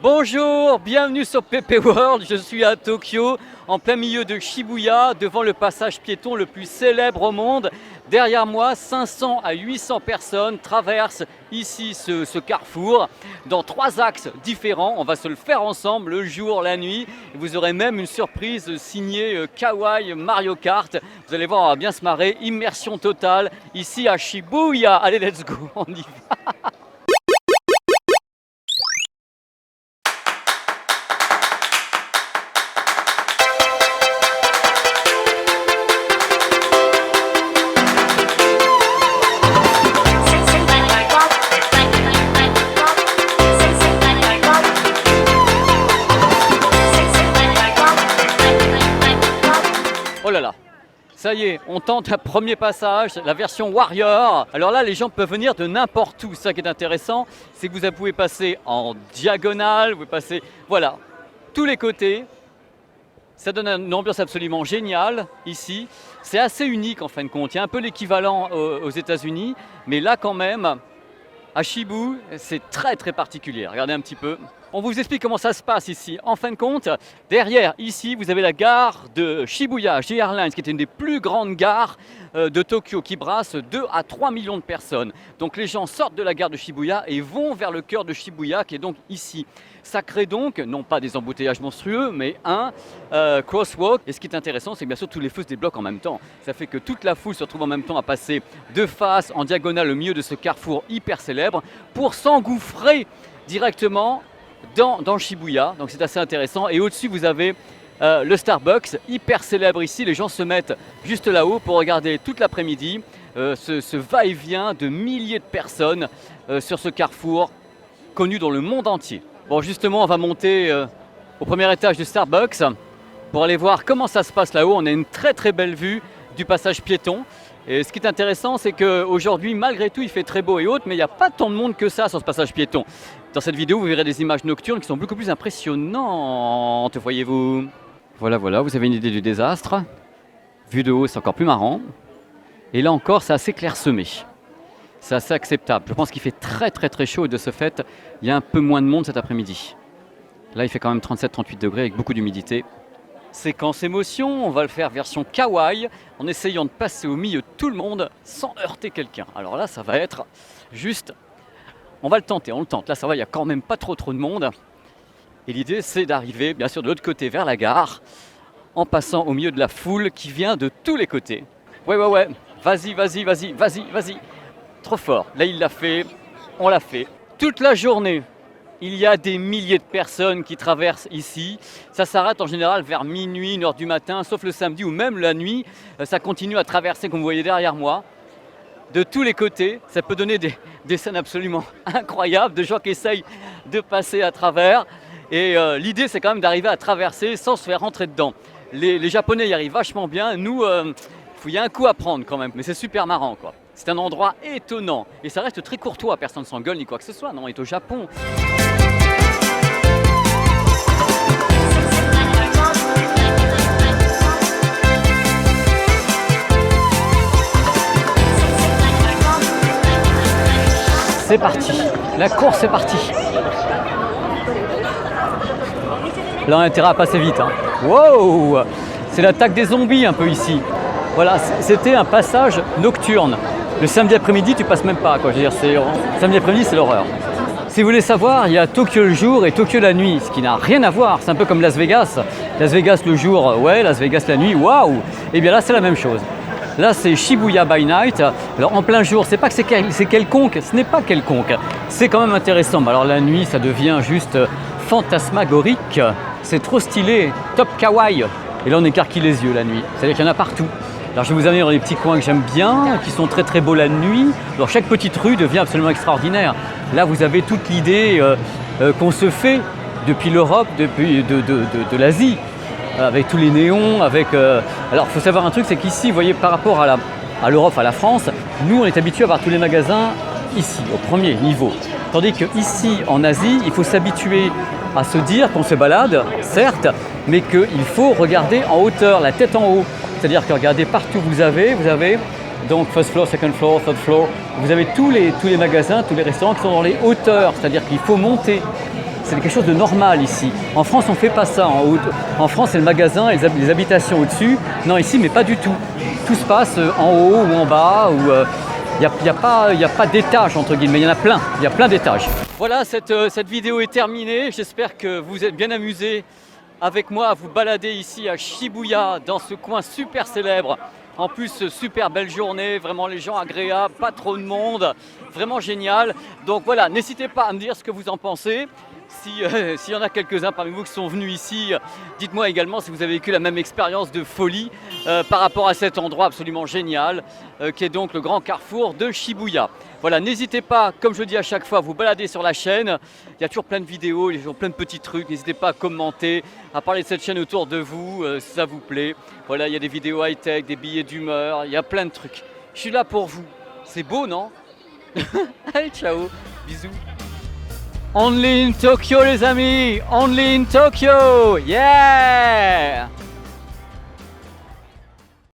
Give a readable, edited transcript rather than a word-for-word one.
Bonjour, bienvenue sur PP World, je suis à Tokyo, en plein milieu de Shibuya, devant le passage piéton le plus célèbre au monde. Derrière moi, 500 à 800 personnes traversent ici ce carrefour dans 3 axes différents. On va se le faire ensemble, le jour, la nuit. Vous aurez même une surprise signée Kawaii Mario Kart. Vous allez voir, on va bien se marrer, immersion totale ici à Shibuya. Allez, let's go, on y va. Oh là là, ça y est, on tente un premier passage, la version Warrior. Alors là, les gens peuvent venir de n'importe où. Ça qui est intéressant, c'est que vous pouvez passer en diagonale, vous pouvez passer, voilà, tous les côtés. Ça donne une ambiance absolument géniale ici. C'est assez unique en fin de compte. Il y a un peu l'équivalent aux États-Unis, mais là quand même, à Shibuya, c'est très très particulier. Regardez un petit peu. On vous explique comment ça se passe ici. En fin de compte, derrière, ici, vous avez la gare de Shibuya, J Airlines, qui est une des plus grandes gares de Tokyo, qui brasse 2 à 3 millions de personnes. Donc les gens sortent de la gare de Shibuya et vont vers le cœur de Shibuya, qui est donc ici. Ça crée donc, non pas des embouteillages monstrueux, mais un crosswalk. Et ce qui est intéressant, c'est que bien sûr, tous les feux se débloquent en même temps. Ça fait que toute la foule se retrouve en même temps à passer de face, en diagonale, au milieu de ce carrefour hyper célèbre, pour s'engouffrer directement dans Shibuya, donc c'est assez intéressant. Et au-dessus, vous avez le Starbucks, hyper célèbre ici. Les gens se mettent juste là-haut pour regarder toute l'après-midi ce va-et-vient de milliers de personnes sur ce carrefour connu dans le monde entier. Bon, justement, on va monter au premier étage du Starbucks pour aller voir comment ça se passe là-haut. On a une très très belle vue du passage piéton. Et ce qui est intéressant, c'est qu'aujourd'hui, malgré tout, il fait très beau et haut, mais il n'y a pas tant de monde que ça sur ce passage piéton. Dans cette vidéo, vous verrez des images nocturnes qui sont beaucoup plus impressionnantes, voyez-vous. Voilà, vous avez une idée du désastre. Vu de haut, c'est encore plus marrant. Et là encore, c'est assez clairsemé. C'est assez acceptable. Je pense qu'il fait très très très chaud et de ce fait, il y a un peu moins de monde cet après-midi. Là, il fait quand même 37-38 degrés avec beaucoup d'humidité. Séquence émotion, on va le faire version kawaii, en essayant de passer au milieu de tout le monde sans heurter quelqu'un. Alors là, ça va être juste... On va le tenter, on le tente. Là, ça va, il n'y a quand même pas trop de monde. Et l'idée, c'est d'arriver, bien sûr, de l'autre côté, vers la gare, en passant au milieu de la foule qui vient de tous les côtés. Ouais. Vas-y. Trop fort. Là, il l'a fait, on l'a fait. Toute la journée, il y a des milliers de personnes qui traversent ici. Ça s'arrête en général vers minuit, 1h du matin, sauf le samedi ou même la nuit. Ça continue à traverser, comme vous voyez derrière moi, de tous les côtés. Ça peut donner des scènes absolument incroyables, de gens qui essayent de passer à travers. Et l'idée, c'est quand même d'arriver à traverser sans se faire rentrer dedans. Les Japonais y arrivent vachement bien. Nous, il y a un coup à prendre quand même, mais c'est super marrant, quoi. C'est un endroit étonnant. Et ça reste très courtois, personne ne s'engueule ni quoi que ce soit. Non, on est au Japon. C'est parti, la course est partie. Là, on a intérêt à passer vite. Wow, c'est l'attaque des zombies un peu ici. Voilà, c'était un passage nocturne. Le samedi après-midi, tu passes même pas, quoi. Je veux dire, samedi après-midi, c'est l'horreur. Si vous voulez savoir, il y a Tokyo le jour et Tokyo la nuit, ce qui n'a rien à voir. C'est un peu comme Las Vegas. Las Vegas le jour, ouais, Las Vegas la nuit, waouh. Et bien là, c'est la même chose. Là, c'est Shibuya by night. Alors, en plein jour, c'est pas que c'est quelconque, ce n'est pas quelconque. C'est quand même intéressant. Alors, la nuit, ça devient juste fantasmagorique. C'est trop stylé, top kawaii. Et là, on écarquille les yeux la nuit. C'est-à-dire qu'il y en a partout. Alors, je vais vous amener dans des petits coins que j'aime bien, qui sont très très beaux la nuit. Alors, chaque petite rue devient absolument extraordinaire. Là, vous avez toute l'idée qu'on se fait depuis l'Europe, depuis de l'Asie. Avec tous les néons, avec... Alors, il faut savoir un truc, c'est qu'ici, vous voyez, par rapport à l'Europe, à la France, nous, on est habitué à voir tous les magasins ici, au premier niveau. Tandis qu'ici, en Asie, il faut s'habituer à se dire qu'on se balade, certes, mais qu'il faut regarder en hauteur, la tête en haut. C'est-à-dire que regardez, partout vous avez donc first floor, second floor, third floor, vous avez tous les magasins, tous les restaurants qui sont dans les hauteurs, c'est-à-dire qu'il faut monter. c'est quelque chose de normal ici. En France, on ne fait pas ça. En France, c'est le magasin et les habitations au-dessus. Non, ici, mais pas du tout. Tout se passe en haut ou en bas. Il n'y a pas d'étage, entre guillemets, il y en a plein. Il y a plein d'étages. Voilà, cette vidéo est terminée. J'espère que vous êtes bien amusés avec moi à vous balader ici à Shibuya, dans ce coin super célèbre. En plus, super belle journée, vraiment les gens agréables, pas trop de monde, vraiment génial. Donc voilà, n'hésitez pas à me dire ce que vous en pensez. S'il y en a quelques-uns parmi vous qui sont venus ici, dites-moi également si vous avez vécu la même expérience de folie par rapport à cet endroit absolument génial qui est donc le grand carrefour de Shibuya. Voilà, n'hésitez pas, comme je dis à chaque fois, à vous balader sur la chaîne. Il y a toujours plein de vidéos, il y a toujours plein de petits trucs. N'hésitez pas à commenter, à parler de cette chaîne autour de vous si ça vous plaît. Voilà, il y a des vidéos high-tech, des billets d'humeur, il y a plein de trucs. Je suis là pour vous. C'est beau, non? Allez, ciao, bisous. Only in Tokyo les amis, only in Tokyo, yeah!